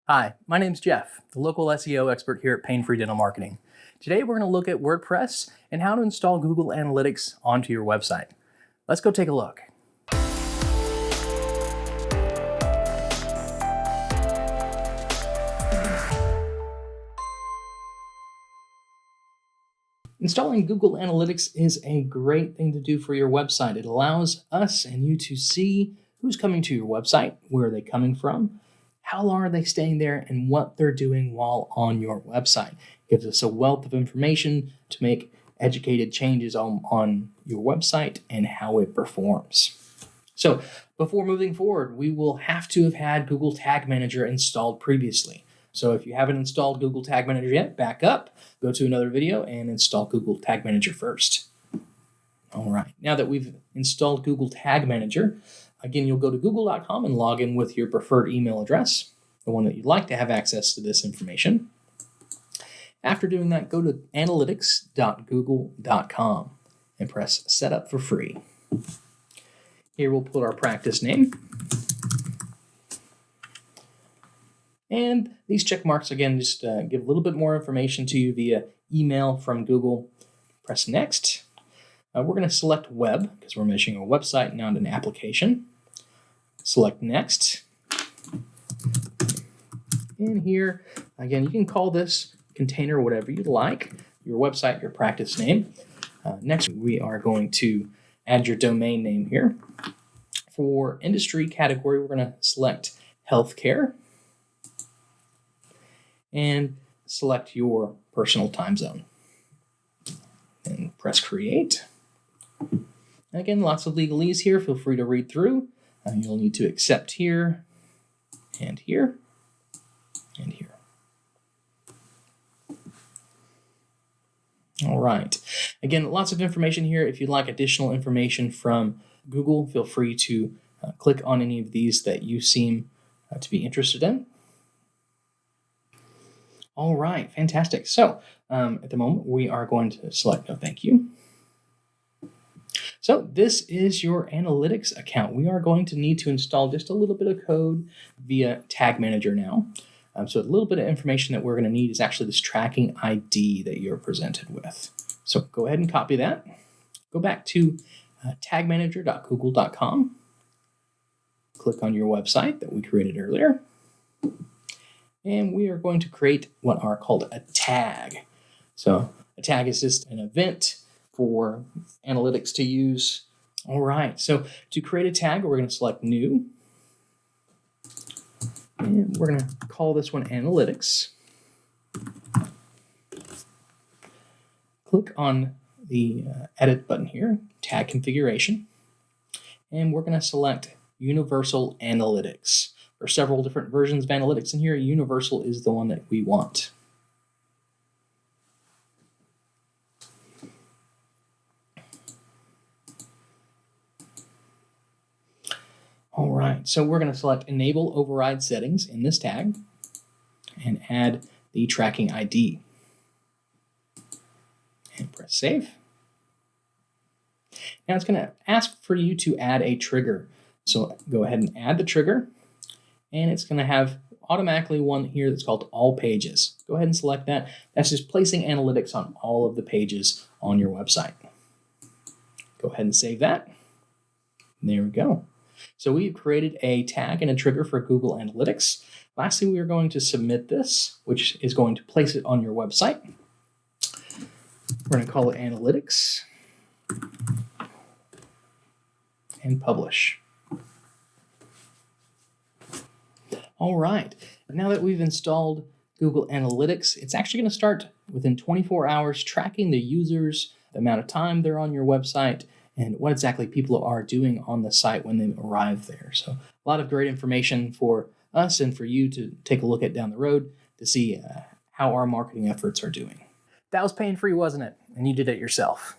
Hi, my name's Jeff, the local SEO expert here at Pain-Free Dental Marketing. Today we're going to look at WordPress and how to install Google Analytics onto your website. Let's go take a look. Installing Google Analytics is a great thing to do for your website. It allows us and you to see who's coming to your website, where are they coming from, how long are they staying there, and what they're doing while on your website. It gives us a wealth of information to make educated changes on your website and how it performs. So before moving forward, we will have to have had Google Tag Manager installed previously. So if you haven't installed Google Tag Manager yet, back up, go to another video and install Google Tag Manager first. All right, now that we've installed Google Tag Manager, again, you'll go to google.com and log in with your preferred email address, the one that you'd like to have access to this information. After doing that, go to analytics.google.com and press Setup for free. Here we'll put our practice name. And these check marks, again, just give a little bit more information to you via email from Google. Press Next. We're going to select Web because we're measuring a website, not an application. Select Next. And here, again, you can call this container whatever you'd like, your website, your practice name. Next, we are going to add your domain name here. For industry category, we're going to select Healthcare and select your personal time zone. And press Create. And again, lots of legalese here. Feel free to read through. You'll need to accept here and here and here. All right. Again, lots of information here. If you'd like additional information from Google, feel free to click on any of these that you seem to be interested in. All right, fantastic. So at the moment, we are going to select No Thank You. So this is your analytics account. We are going to need to install just a little bit of code via Tag Manager now. So a little bit of information that we're going to need is actually this tracking ID that you're presented with. So go ahead and copy that. Go back to tagmanager.google.com. Click on your website that we created earlier. And we are going to create what are called a tag. So a tag is just an event for analytics to use. All right, so to create a tag, we're going to select New. And we're going to call this one Analytics. Click on the Edit button here, Tag Configuration. And we're going to select Universal Analytics. There are several different versions of analytics in here. Universal is the one that we want. All right, so we're going to select Enable Override Settings in this tag and add the tracking ID. And press Save. Now it's going to ask for you to add a trigger. So go ahead and add the trigger. And it's going to have automatically one here that's called All Pages. Go ahead and select that. That's just placing analytics on all of the pages on your website. Go ahead and save that. There we go. So we've created a tag and a trigger for Google Analytics. Lastly, we are going to submit this, which is going to place it on your website. We're going to call it Analytics and publish. All right, now that we've installed Google Analytics, it's actually going to start within 24 hours tracking the users, the amount of time they're on your website, and what exactly people are doing on the site when they arrive there. So a lot of great information for us and for you to take a look at down the road to see how our marketing efforts are doing. That was pain-free, wasn't it? And you did it yourself.